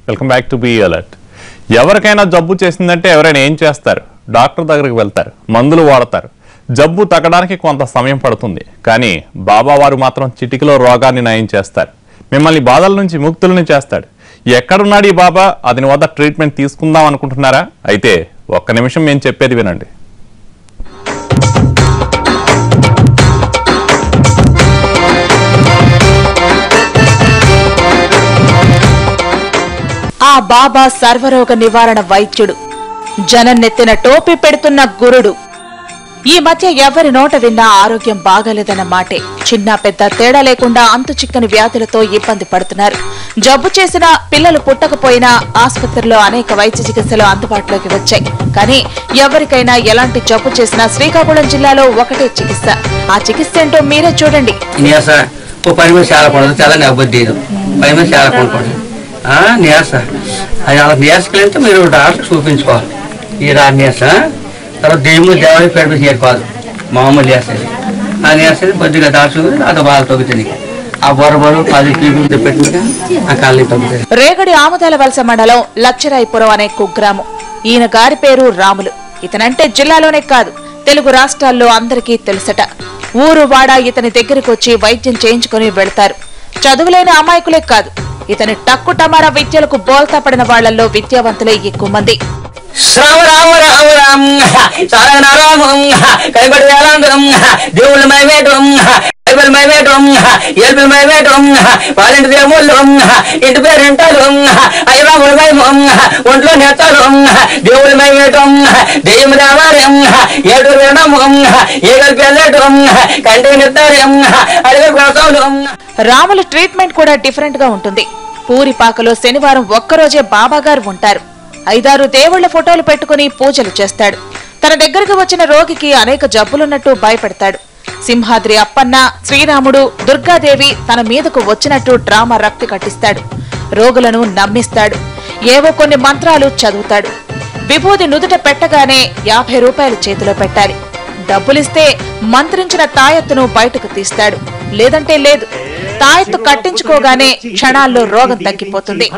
Welcome back to be alert. ఎవరికైనా జబ్బు చేసిందంటే ఎవరైనా ఏం చేస్తారు? డాక్టర్ దగ్గరికి వెళ్తారు, మందులు వాడతారు. జబ్బు తగ్గడానికి కొంత సమయం పడుతుంది. కానీ బాబా వారు మాత్రం చిటికలో రోగాన్ని నయం చేస్తారు. మిమ్మల్ని బాధల నుంచి ముక్తులను చేస్తాడు. ఎక్కడున్నాడు ఈ బాబా? అతని వద్ద ట్రీట్మెంట్ తీసుకుందాం అనుకుంటున్నారా? అయితే ఒక్క నిమిషం మేము చెప్పేది వినండి. ఆ బాబా సర్వరోగ నివారణ వైద్యుడు, జనన్నెత్తిన టోపీ పెడుతున్న గురుడు. ఈ మధ్య ఎవరి నోట విన్నా ఆరోగ్యం బాగాలేదన్న మాటే. చిన్న పెద్ద తేడా లేకుండా అంతు చిక్కని వ్యాధులతో ఇబ్బంది పడుతున్నారు. జబ్బు చేసిన పిల్లలు పుట్టకపోయినా ఆసుపత్రిలో అనేక వైద్య చికిత్సలు అందుబాటులోకి వచ్చాయి. కానీ ఎవరికైనా ఎలాంటి జబ్బు చేసినా శ్రీకాకుళం జిల్లాలో ఒకటే చికిత్స. ఆ చికిత్స ఏంటో మీరే చూడండి. నీరసంటే మీరు డాక్టర్ చూపించుకోవాలి. ఈ నీరస తర్వాత దేవుడు దేవుడి పెడిపి చేరుకోవాలి. మామూలు నీరసది ఆ నీరసది కొద్దిగా దాచు అది బాగా తగ్గుతుంది. ఆ బొరబరు 10 కిలోమీటర్లు పెట్టిన ఆ కాళ్ళని తగ్గుతుంది. రేగడి ఆముదాల వలస మండలం లచ్చరాయిపురం అనే కుగ్రామం. ఈయన గారి పేరు రాములు. ఇతనంటే జిల్లాలోనే కాదు, తెలుగు రాష్ట్రాల్లో అందరికీ తెలుసట. ఊరు వాడ ఇతని దగ్గరికి వచ్చి వైద్యం చేయించుకుని వెళ్తారు. చదువులేని అమాయకులే కాదు, ఇతని టక్కు టమారా విద్యలకు బోల్తా పడిన వాళ్లలో విద్యావంతులే ఎక్కువ మంది. ఇంటి పేరు ఒంట్లో నేతాలు దేవుడి మైవేటం దెయ్యం రావారం ఏడు ఏగలు పెళ్ళటం కంటి నెత్తారం అడిగలు ప్రసవం. రాముల ట్రీట్మెంట్ కూడా డిఫరెంట్ గా ఉంటుంది. పూరిపాకలో శనివారం ఒక్కరోజే బాబాగారు ఉంటారు. 5-6 దేవుళ్ల ఫోటోలు పెట్టుకుని పూజలు చేస్తాడు. తన దగ్గరకు వచ్చిన రోగికి అనేక జబ్బులున్నట్టు భయపెడతాడు. సింహాద్రి అప్పన్న, శ్రీరాముడు, దుర్గాదేవి తన మీదకు వచ్చినట్టు డ్రామా రక్తి కట్టిస్తాడు. రోగులను నమ్మిస్తాడు. ఏవో కొన్ని మంత్రాలు చదువుతాడు. విభూది నుదుట పెట్టగానే 50 రూపాయలు చేతిలో పెట్టాలి. డబ్బులిస్తే మంత్రించిన తాయెత్తును బయటకు తీస్తాడు. లేదంటే లేదు. తాయెత్తు కట్టించుకోగానే క్షణాల్లో రోగం తగ్గిపోతుంది.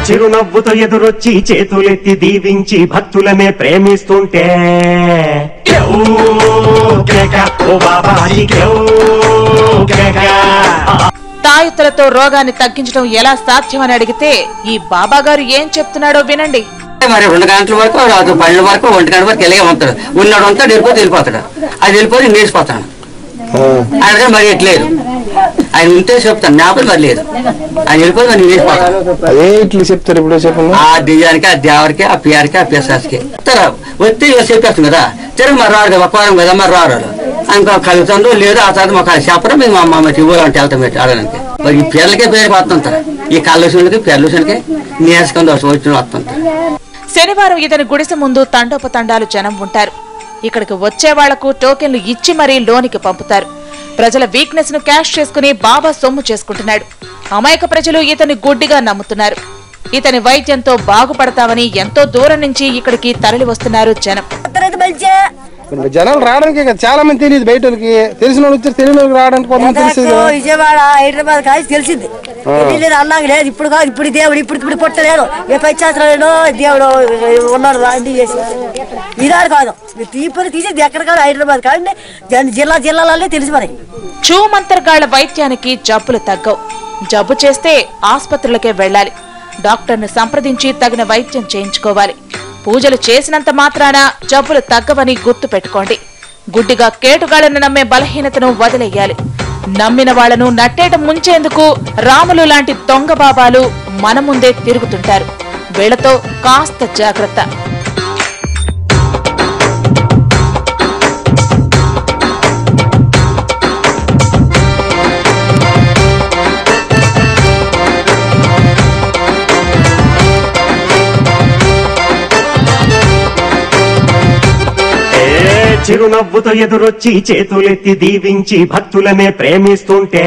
చిరునవ్వుతో ఎదురొచ్చి చేతులెత్తి దీవించి భక్తులనే ప్రేమిస్తుంటే తాయెత్తులతో రోగాన్ని తగ్గించడం ఎలా సాధ్యమని అడిగితే ఈ బాబాగారు ఏం చెప్తున్నాడో వినండి. మరి 2 గంటల వరకు 12 వరకు 1 గంట వరకు ఇలాగే ఉంటాడు. ఉన్నాడు అంతా వెళ్ళిపోతాడు. అది వెళ్ళిపోయి నేర్చిపోతాడు. ఆయన మరి ఎట్లేదు. ఆయన ఉంటే చెప్తాను, నాపై మరి లేదు. ఆయన వెళ్ళిపోయి మరి నేర్చిపోతాడు. చెప్తారు ఇప్పుడు చెప్పండి. ఆ దెయ్యానికి, ఆ దేవరికి, ఆ పిఆర్కి, ఆ పిశాస్కి వచ్చి చెప్పేస్తాం కదా. తిరిగి మరి రాడు కదా, వారం కదా మరి రాడు. ఇంకా కలుగుతుందో లేదు. ఆ తర్వాత మాకు చెప్పడం మేము మా అమ్మ ఇవ్వాలంటే వెళ్తాం పెట్టి ఆడడానికి. మరి ఈ పిల్లలకే పేరుకి వస్తుంటారు. ఈ కళ్ళూషన్కి పెళ్ళూషన్కి నేర్చుకుని వచ్చిన వస్తుంటారు. శనివారం ఇతని గుడిసె ముందు తండోపతండాలు జనం ఉంటారు. ఇక్కడికి వచ్చే వాళ్లకు టోకెన్లు ఇచ్చి మరీ లోనికి పంపుతారు. ప్రజల వీక్నెస్ ను క్యాష్ చేసుకుని బాబా సొమ్ము చేసుకుంటున్నాడు. అమాయక ప్రజలు ఇతని గుడ్డిగా నమ్ముతున్నారు. ఇతని వైద్యంతో బాగుపడతామని ఎంతో దూరం నుంచి ఇక్కడికి తరలి వస్తున్నారు జనం. జనాలు రావడానికి చాలా మంది తెలియదు. బయట తెలిసిన వాళ్ళు వచ్చారు, తెలియని వాళ్ళకి రావడానికి విజయవాడ, హైదరాబాద్ కాదు తెలిసింది. అన్నాక లేదు. ఇప్పుడు కాదు, ఇప్పుడు దేవుడు ఇప్పుడు పుట్టలేడు. ఏ పైచాత్రం దేవుడు ఉన్నాడు. అన్ని చేసి ఇదాడు కాదు, తీపని తీసేది ఎక్కడ కాదు. హైదరాబాద్ కాదు, జిల్లాలే తెలిసి మరి. చూమంతర్గాళ్ల వైద్యానికి జబ్బులు తగ్గవు. జబ్బు చేస్తే ఆసుపత్రులకే వెళ్లాలి. డాక్టర్ను సంప్రదించి తగిన వైద్యం చేయించుకోవాలి. పూజలు చేసినంత మాత్రాన జబ్బులు తగ్గవని గుర్తు పెట్టుకోండి. గుడ్డిగా కేటుగాళ్లను నమ్మే బలహీనతను వదిలేయాలి. నమ్మిన వాళ్లను నట్టేట ముంచేందుకు రాములు లాంటి దొంగ బాబాలు మన ముందే తిరుగుతుంటారు. వీళ్లతో కాస్త జాగ్రత్త. చిరునవ్వుతో ఎదురొచ్చి చేతులెత్తి దీవించి భక్తులనే ప్రేమిస్తుంటే